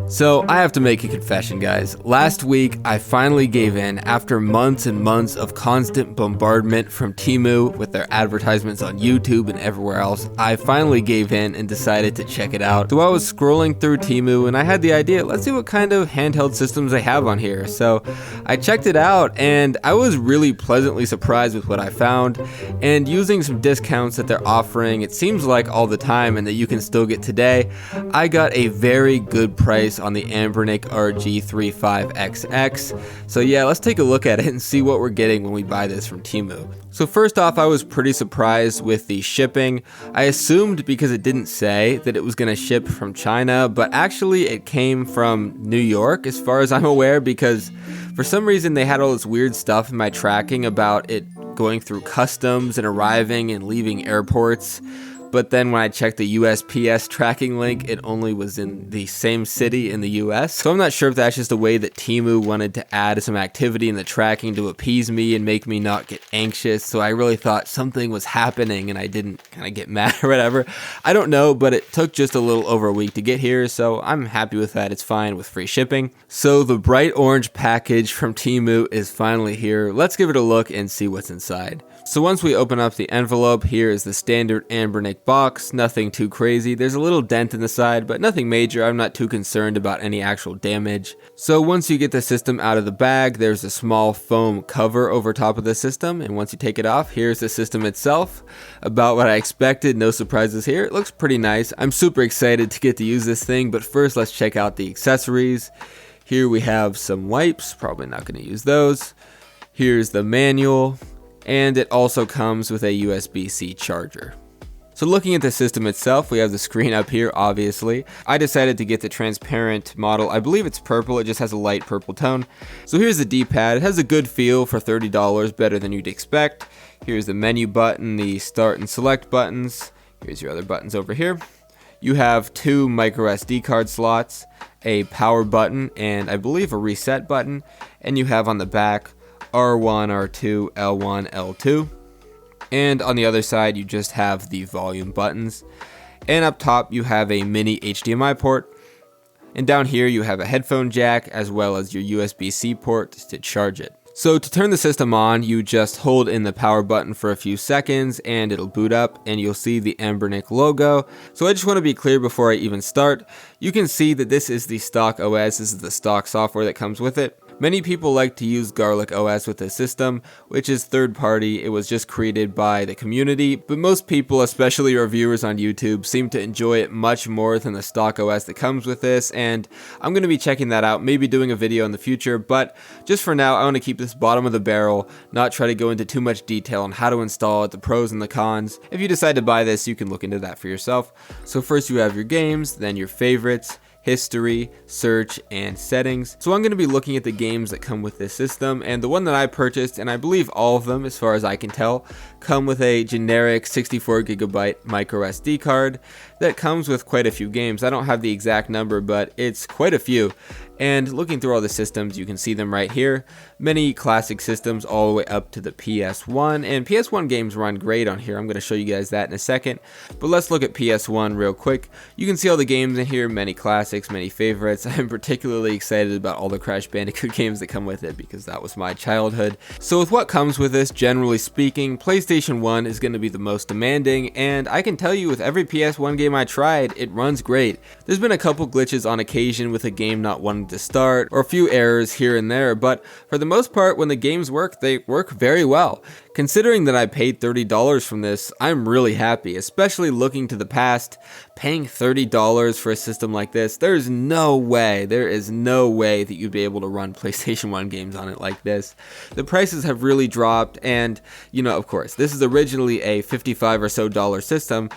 So I have to make a confession, guys. Last week, I finally gave in after months and months of constant bombardment from Temu with their advertisements on YouTube and everywhere else. I finally gave in and decided to check it out. So I was scrolling through Temu and I had the idea, let's see what kind of handheld systems they have on here. So I checked it out and I was really pleasantly surprised with what I found. And using some discounts that they're offering, it seems like all the time and that you can still get today, I got a very good price on the Anbernic RG35XX. So yeah, let's take a look at it and see what we're getting when we buy this from Temu. So first off, I was pretty surprised with the shipping. I assumed because it didn't say that it was going to ship from China, but actually it came from New York as far as I'm aware, because for some reason they had all this weird stuff in my tracking about it going through customs and arriving and leaving airports. But then when I checked the USPS tracking link, it only was in the same city in the US. So I'm not sure if that's just a way that Temu wanted to add some activity in the tracking to appease me and make me not get anxious. So I really thought something was happening and I didn't kind of get mad or whatever. I don't know, but it took just a little over a week to get here. So I'm happy with that. It's fine with free shipping. So the bright orange package from Temu is finally here. Let's give it a look and see what's inside. So once we open up the envelope, here is the standard Anbernic box, nothing too crazy. There's a little dent in the side, but nothing major. I'm not too concerned about any actual damage. So once you get the system out of the bag, there's a small foam cover over top of the system, and once you take it off, here's the system itself. About what I expected, no surprises here. It looks pretty nice. I'm super excited to get to use this thing, but first let's check out the accessories. Here we have some wipes, probably not going to use those. Here's the manual. And it also comes with a USB-C charger. So looking at the system itself, we have the screen up here, obviously. I decided to get the transparent model. I believe it's purple, it just has a light purple tone. So here's the D-pad. It has a good feel for $30, better than you'd expect. Here's the menu button, the start and select buttons. Here's your other buttons over here. You have two micro SD card slots, a power button, and I believe a reset button. And you have on the back R1, R2, L1, L2. And on the other side, you just have the volume buttons. And up top, you have a mini HDMI port. And down here, you have a headphone jack, as well as your USB-C port to charge it. So to turn the system on, you just hold in the power button for a few seconds and it'll boot up and you'll see the Anbernic logo. So I just want to be clear before I even start. You can see that this is the stock OS, this is the stock software that comes with it. Many people like to use GarlicOS with this system, which is third party. It was just created by the community, but most people, especially reviewers on YouTube, seem to enjoy it much more than the stock OS that comes with this, and I'm going to be checking that out, maybe doing a video in the future, but just for now, I want to keep this bottom of the barrel, not try to go into too much detail on how to install it, the pros and the cons. If you decide to buy this, you can look into that for yourself. So first you have your games, then your favorites, history, search, and settings. So I'm going to be looking at the games that come with this system, and the one that I purchased, and I believe all of them as far as I can tell, come with a generic 64GB micro SD card that comes with quite a few games. I don't have the exact number, but it's quite a few. And looking through all the systems, you can see them right here. Many classic systems all the way up to the PS1, and PS1 games run great on here. I'm going to show you guys that in a second, but let's look at PS1 real quick. You can see all the games in here, many classics, many favorites. I'm particularly excited about all the Crash Bandicoot games that come with it because that was my childhood. So with what comes with this, generally speaking, PlayStation 1 is going to be the most demanding, and I can tell you with every PS1 game I tried, it runs great. There's been a couple glitches on occasion with a game not wanting to start, or a few errors here and there, but for the most part, when the games work, they work very well. Considering that I paid $30 from this, I'm really happy, especially looking to the past. Paying $30 for a system like this, there is no way that you'd be able to run PlayStation 1 games on it like this. The prices have really dropped, and, you know, of course, this is originally a $55 or so system,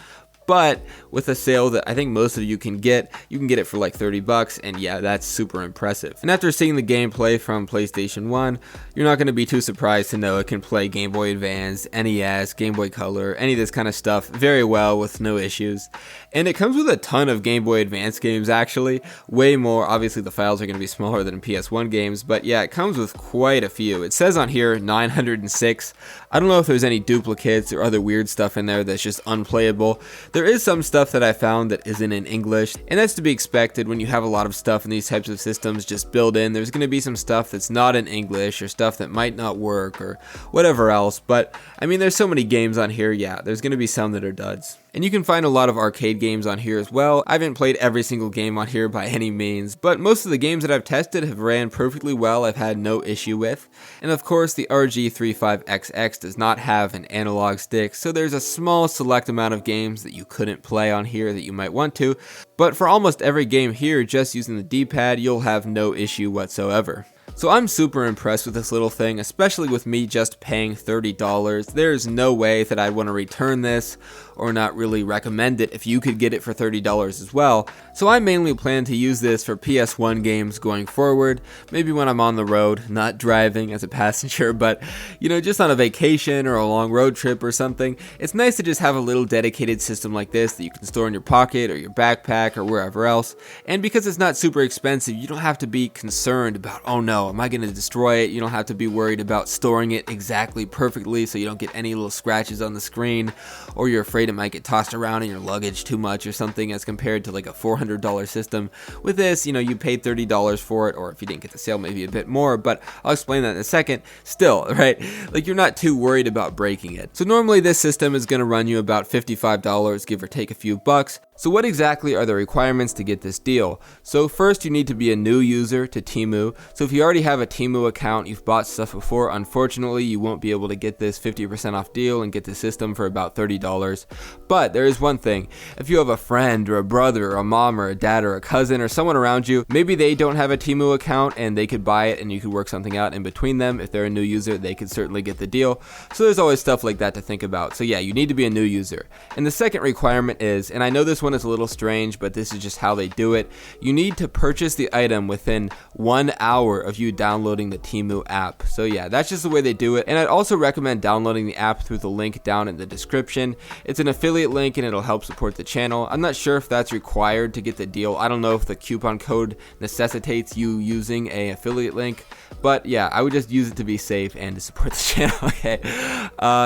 but with a sale that I think most of you can get it for like $30, and yeah, that's super impressive. And after seeing the gameplay from PlayStation 1, you're not going to be too surprised to know it can play Game Boy Advance, NES, Game Boy Color, any of this kind of stuff very well with no issues. And it comes with a ton of Game Boy Advance games, actually, way more. Obviously the files are going to be smaller than PS1 games, but yeah, it comes with quite a few. It says on here 906. I don't know if there's any duplicates or other weird stuff in there that's just unplayable. There is some stuff that I found that isn't in English, and that's to be expected when you have a lot of stuff in these types of systems just built in. There's going to be some stuff that's not in English or stuff that might not work or whatever else, but I mean, there's so many games on here, yeah, there's going to be some that are duds. And you can find a lot of arcade games on here as well. I haven't played every single game on here by any means, but most of the games that I've tested have ran perfectly well. I've had no issue with. And of course, the RG35XX does not have an analog stick, so there's a small select amount of games that you couldn't play on here that you might want to, but for almost every game here, just using the D-pad, you'll have no issue whatsoever. So I'm super impressed with this little thing, especially with me just paying $30. There's no way that I'd want to return this or not really recommend it if you could get it for $30 as well. So I mainly plan to use this for PS1 games going forward, maybe when I'm on the road, not driving as a passenger, but you know, just on a vacation or a long road trip or something. It's nice to just have a little dedicated system like this that you can store in your pocket or your backpack or wherever else. And because it's not super expensive, you don't have to be concerned about, oh no, am I going to destroy it? You don't have to be worried about storing it exactly perfectly so you don't get any little scratches on the screen, or you're afraid it might get tossed around in your luggage too much or something, as compared to like a $400 system. With this, you know, you paid $30 for it, or if you didn't get the sale, maybe a bit more, but I'll explain that in a second. Still, right? Like, you're not too worried about breaking it. So normally this system is going to run you about $55, give or take a few bucks. So what exactly are the requirements to get this deal? So first, you need to be a new user to Temu. So if you already have a Temu account, you've bought stuff before, unfortunately you won't be able to get this 50% off deal and get the system for about $30. But there is one thing: if you have a friend or a brother or a mom or a dad or a cousin or someone around you, maybe they don't have a Temu account and they could buy it and you could work something out in between them. If they're a new user, they could certainly get the deal. So there's always stuff like that to think about. So yeah, you need to be a new user. And the second requirement is, and I know this one is a little strange, but this is just how they do it, you need to purchase the item within 1 hour of you downloading the Temu app. So yeah, that's just the way they do it. And I'd also recommend downloading the app through the link down in the description. It's an affiliate link and it'll help support the channel. I'm not sure if that's required to get the deal. I don't know if the coupon code necessitates you using a affiliate link, but yeah, I would just use it to be safe and to support the channel. Okay.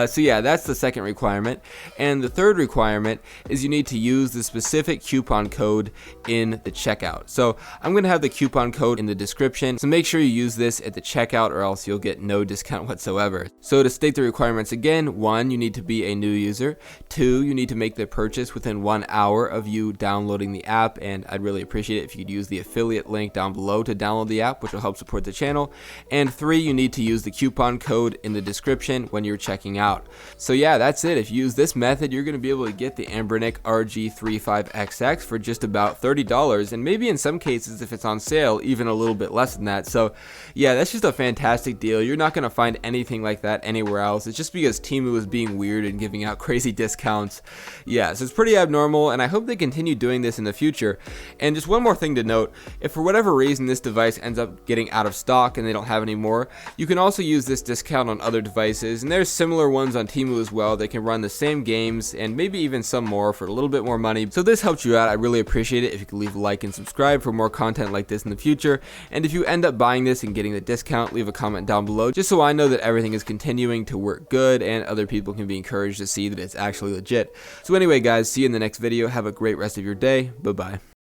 So yeah, that's the second requirement. And the third requirement is you need to use the specific coupon code in the checkout. So I'm going to have the coupon code in the description, so make sure you use this at the checkout or else you'll get no discount whatsoever. So to state the requirements again: 1, you need to be a new user. 2, you need to make the purchase within 1 hour of you downloading the app, and I'd really appreciate it if you'd use the affiliate link down below to download the app, which will help support the channel. And 3, you need to use the coupon code in the description when you're checking out. So yeah, that's it. If you use this method, you're going to be able to get the Anbernic RG35XX for just about $30, and maybe in some cases, if it's on sale, even a little bit less than that. So yeah, that's just a fantastic deal. You're not going to find anything like that anywhere else. It's just because Temu is being weird and giving out crazy discounts. Yeah, so it's pretty abnormal, and I hope they continue doing this in the future. And just one more thing to note: if for whatever reason this device ends up getting out of stock and they don't have any more, you can also use this discount on other devices, and there's similar ones on Temu as well. They can run the same games and maybe even some more for a little bit more money. So this helps you out. I really appreciate it if you could leave a like and subscribe for more content like this in the future. And if you end up buying this and getting the discount, leave a comment down below just so I know that everything is continuing to work good and other people can be encouraged to see that it's actually legit. So anyway guys, see you in the next video. Have a great rest of your day. Bye bye.